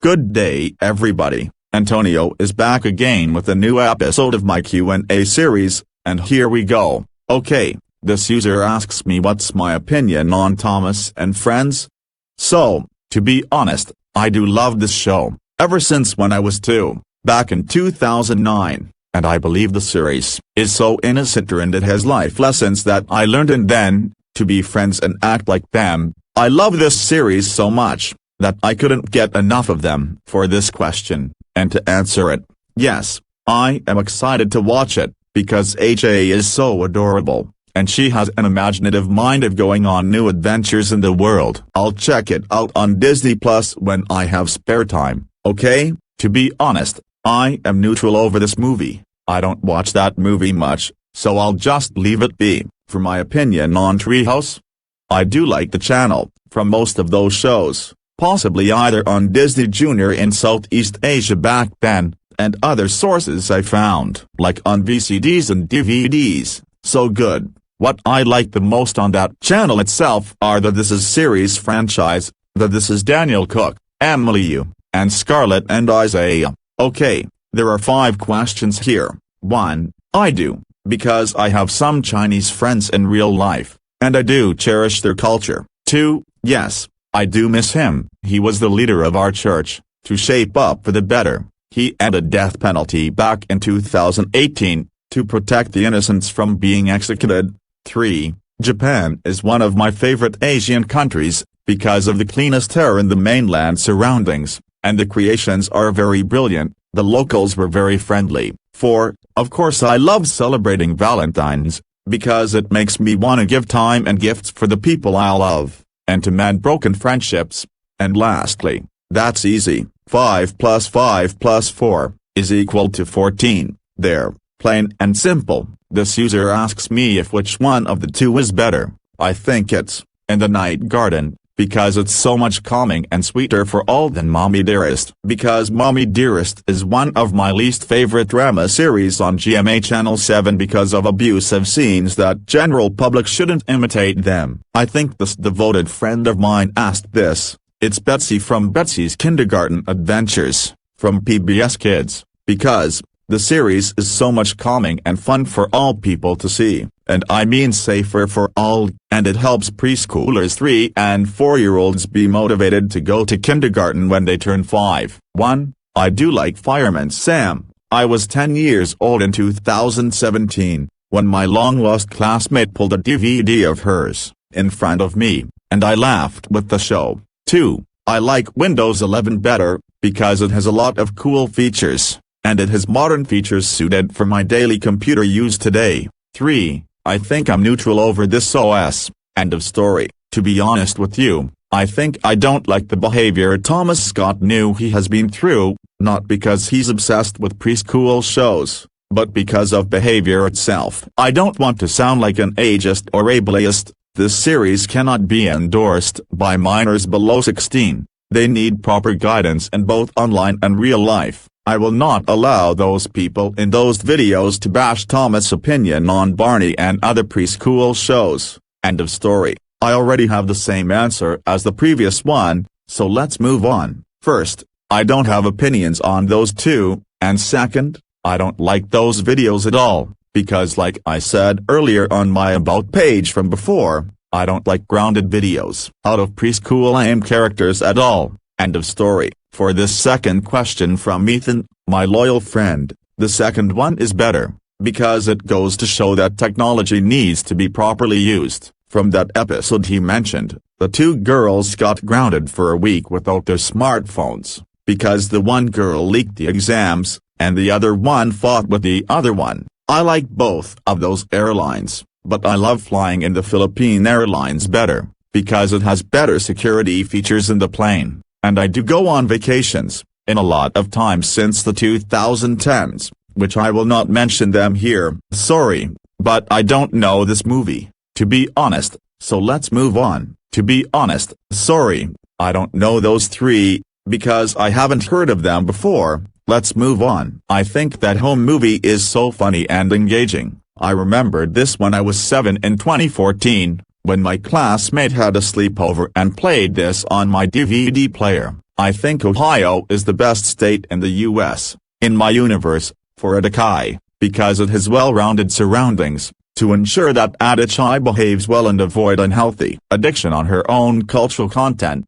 Good day everybody, Antonio is back again with a new episode of my Q&A series, and here we go. Okay, this user asks me what's my opinion on Thomas and Friends. So, to be honest, I do love this show, ever since when I was 2, back in 2009, and I believe the series is so innocent and it has life lessons that I learned, and then, to be friends and act like them. I love this series so much that I couldn't get enough of them. For this question, and to answer it, yes, I am excited to watch it, because AJ is so adorable, and she has an imaginative mind of going on new adventures in the world. I'll check it out on Disney Plus when I have spare time, okay? To be honest, I am neutral over this movie. I don't watch that movie much, so I'll just leave it be. For my opinion on Treehouse, I do like the channel, from most of those shows, possibly either on Disney Junior in Southeast Asia back then, and other sources I found, like on VCDs and DVDs, so good. What I like the most on that channel itself are the This Is series franchise, the This Is Daniel Cook, Emily Yu, and Scarlett and Isaiah. Okay, there are 5 questions here. 1, I do, because I have some Chinese friends in real life, and I do cherish their culture. 2, yes, I do miss him. He was the leader of our church, to shape up for the better. He ended death penalty back in 2018, to protect the innocents from being executed. 3, Japan is one of my favorite Asian countries, because of the cleanest air in the mainland surroundings, and the creations are very brilliant, the locals were very friendly. 4, of course I love celebrating Valentine's, because it makes me want to give time and gifts for the people I love, and to mend broken friendships. And lastly, that's easy, 5 plus 5 plus 4, is equal to 14, there, plain and simple. This user asks me if which one of the 2 is better. I think it's In the Night Garden, because it's so much calming and sweeter for all than Mommy Dearest. Because Mommy Dearest is one of my least favorite drama series on GMA Channel 7 because of abusive scenes that general public shouldn't imitate them. I think this devoted friend of mine asked this. It's Betsy from Betsy's Kindergarten Adventures, from PBS Kids, because the series is so much calming and fun for all people to see, and I mean safer for all, and it helps preschoolers 3 and 4-year-olds be motivated to go to kindergarten when they turn 5. 1, I do like Fireman Sam. I was 10 years old in 2017, when my long-lost classmate pulled a DVD of hers in front of me, and I laughed with the show. 2, I like Windows 11 better, because it has a lot of cool features, and it has modern features suited for my daily computer use today. 3, I think I'm neutral over this OS. End of story. To be honest with you, I think I don't like the behavior Thomas Scott knew he has been through, not because he's obsessed with preschool shows, but because of behavior itself. I don't want to sound like an ageist or ableist. This series cannot be endorsed by minors below 16. They need proper guidance in both online and real life. I will not allow those people in those videos to bash Thomas' opinion on Barney and other preschool shows. End of story. I already have the same answer as the previous one, so let's move on. First, I don't have opinions on those 2, and second, I don't like those videos at all, because like I said earlier on my About page from before, I don't like grounded videos out of preschool aim characters at all. End of story. For this second question from Ethan, my loyal friend, the second one is better, because it goes to show that technology needs to be properly used. From that episode he mentioned, the 2 girls got grounded for a week without their smartphones, because the one girl leaked the exams, and the other one fought with the other one. I like both of those airlines, but I love flying in the Philippine Airlines better, because it has better security features in the plane. And I do go on vacations, in a lot of times since the 2010s, which I will not mention them here. Sorry, but I don't know this movie, to be honest, so let's move on. To be honest, sorry, I don't know those 3, because I haven't heard of them before. Let's move on. I think that home movie is so funny and engaging. I remembered this when I was 7 in 2014. When my classmate had a sleepover and played this on my DVD player, I think Ohio is the best state in the U.S., in my universe, for Adichai, because it has well-rounded surroundings, to ensure that Adichai behaves well and avoid unhealthy addiction on her own cultural content.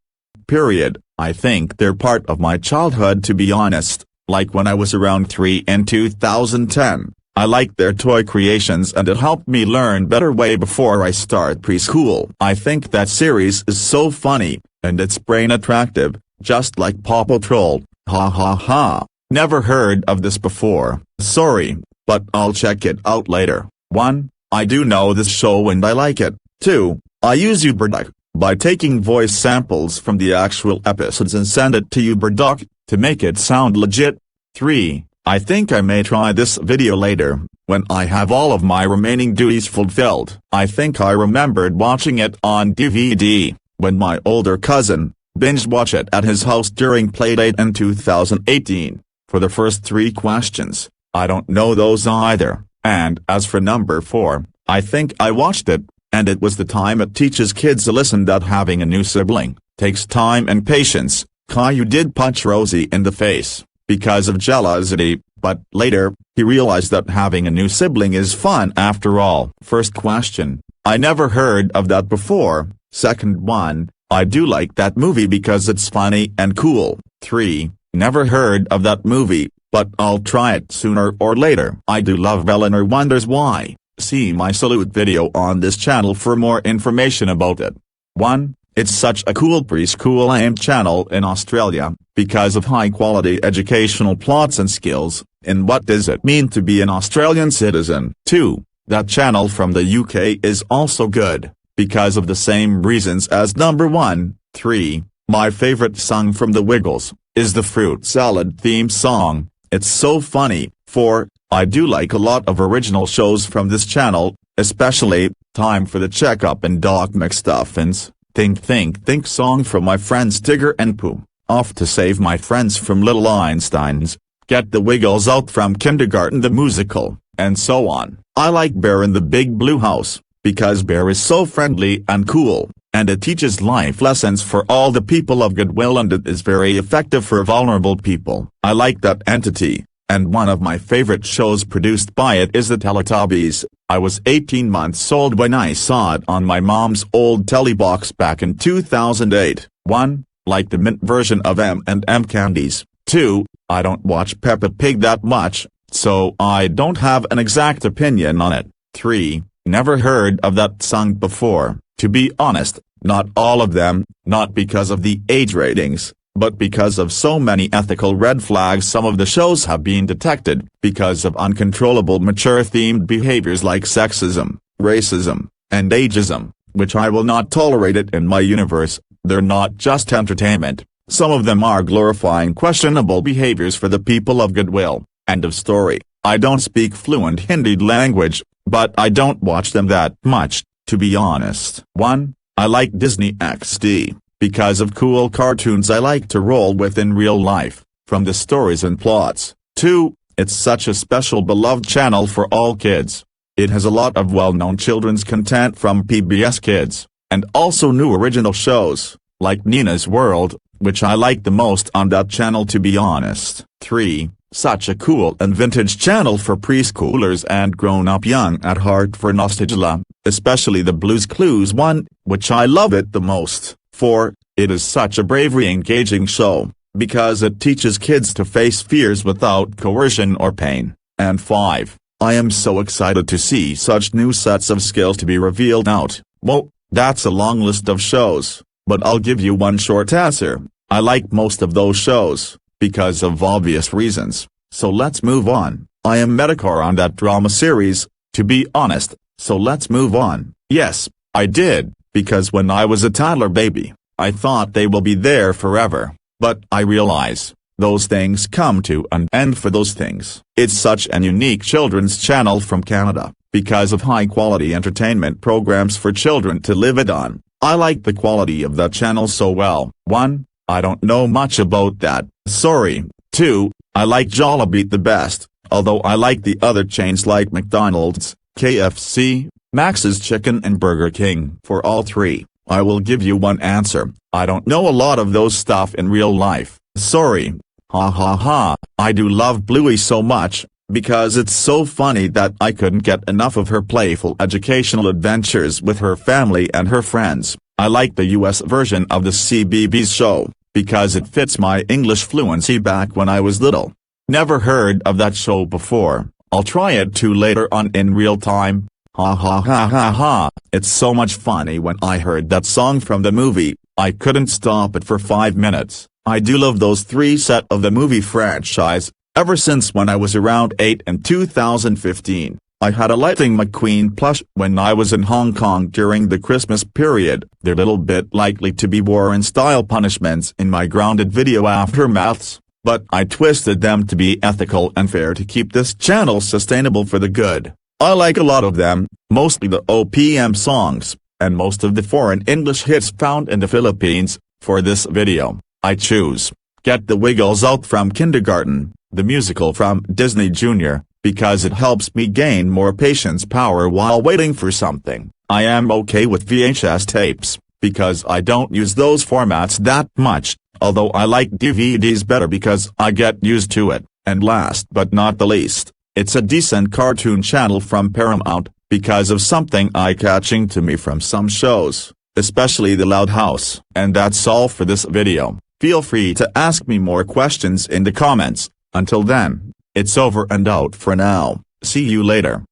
Period. I think they're part of my childhood, to be honest, like when I was around 3 in 2010. I liked their toy creations and it helped me learn better way before I start preschool. I think that series is so funny, and it's brain attractive, just like Paw Patrol. Ha ha ha. Never heard of this before, sorry, but I'll check it out later. 1. I do know this show and I like it. 2. I use UberDuck, by taking voice samples from the actual episodes and send it to UberDuck, to make it sound legit. 3. I think I may try this video later, when I have all of my remaining duties fulfilled. I think I remembered watching it on DVD, when my older cousin binge-watched it at his house during Playdate in 2018. For the first 3 questions, I don't know those either, and as for number 4, I think I watched it, and it was the time it teaches kids a lesson that having a new sibling takes time and patience. Caillou did punch Rosie in the face because of jealousy, but later, he realized that having a new sibling is fun after all. First question, I never heard of that before. Second one, I do like that movie because it's funny and cool. 3, never heard of that movie, but I'll try it sooner or later. I do love Eleanor Wonders Why. See my salute video on this channel for more information about it. 1. It's such a cool preschool aimed channel in Australia, because of high-quality educational plots and skills, in what does it mean to be an Australian citizen. 2. That channel from the UK is also good, because of the same reasons as number 1. 3. My favorite song from The Wiggles is the Fruit Salad theme song, it's so funny. 4. I do like a lot of original shows from this channel, especially Time for the Checkup and Doc McStuffins. Think song from my friends Tigger and Pooh, Off to Save My Friends from Little Einsteins, Get the Wiggles Out from Kindergarten the Musical, and so on. I like Bear in the Big Blue House, because Bear is so friendly and cool, and it teaches life lessons for all the people of goodwill, and it is very effective for vulnerable people. I like that entity, and one of my favorite shows produced by it is the Teletubbies. I was 18 months old when I saw it on my mom's old telebox back in 2008. 1. Like the mint version of M&M candies. 2. I don't watch Peppa Pig that much, so I don't have an exact opinion on it. 3. Never heard of that song before. To be honest, not all of them, not because of the age ratings, but because of so many ethical red flags some of the shows have been detected, because of uncontrollable mature-themed behaviors like sexism, racism, and ageism, which I will not tolerate it in my universe. They're not just entertainment, some of them are glorifying questionable behaviors for the people of goodwill. End of story. I don't speak fluent Hindi language, but I don't watch them that much, to be honest. 1. I like Disney XD. Because of cool cartoons I like to roll with in real life, from the stories and plots. 2. It's such a special beloved channel for all kids. It has a lot of well-known children's content from PBS Kids, and also new original shows, like Nina's World, which I like the most on that channel, to be honest. 3. Such a cool and vintage channel for preschoolers and grown-up young at heart for nostalgia, especially the Blue's Clues one, which I love it the most. 4. It is such a bravery engaging show, because it teaches kids to face fears without coercion or pain. And 5. I am so excited to see such new sets of skills to be revealed out. Well, that's a long list of shows, but I'll give you one short answer. I like most of those shows, because of obvious reasons. So let's move on. I am Medicore on that drama series, to be honest, so let's move on. Yes, I did. Because when I was a toddler baby, I thought they will be there forever, but I realize, those things come to an end for those things. It's such an unique children's channel from Canada, because of high-quality entertainment programs for children to live it on. I like the quality of that channel so well. 1. I don't know much about that, sorry. 2. I like Jollibee the best, although I like the other chains like McDonald's, KFC, Max's Chicken and Burger King. For all 3, I will give you one answer. I don't know a lot of those stuff in real life, sorry. Ha ha ha, I do love Bluey so much, because it's so funny that I couldn't get enough of her playful educational adventures with her family and her friends. I like the US version of the CBeebies show, because it fits my English fluency back when I was little. Never heard of that show before, I'll try it too later on in real time. Ha ha ha ha ha, it's so much funny when I heard that song from the movie, I couldn't stop it for 5 minutes. I do love those three set of the movie franchise, ever since when I was around 8 in 2015. I had a Lightning McQueen plush when I was in Hong Kong during the Christmas period. They're little bit likely to be Warren-style punishments in my grounded video aftermaths, but I twisted them to be ethical and fair to keep this channel sustainable for the good. I like a lot of them, mostly the OPM songs, and most of the foreign English hits found in the Philippines. For this video, I choose Get the Wiggles Out from Kindergarten, the musical from Disney Junior, because it helps me gain more patience power while waiting for something. I am okay with VHS tapes, because I don't use those formats that much, although I like DVDs better because I get used to it. And last but not the least, it's a decent cartoon channel from Paramount, because of something eye-catching to me from some shows, especially The Loud House. And that's all for this video. Feel free to ask me more questions in the comments. Until then, it's over and out for now. See you later.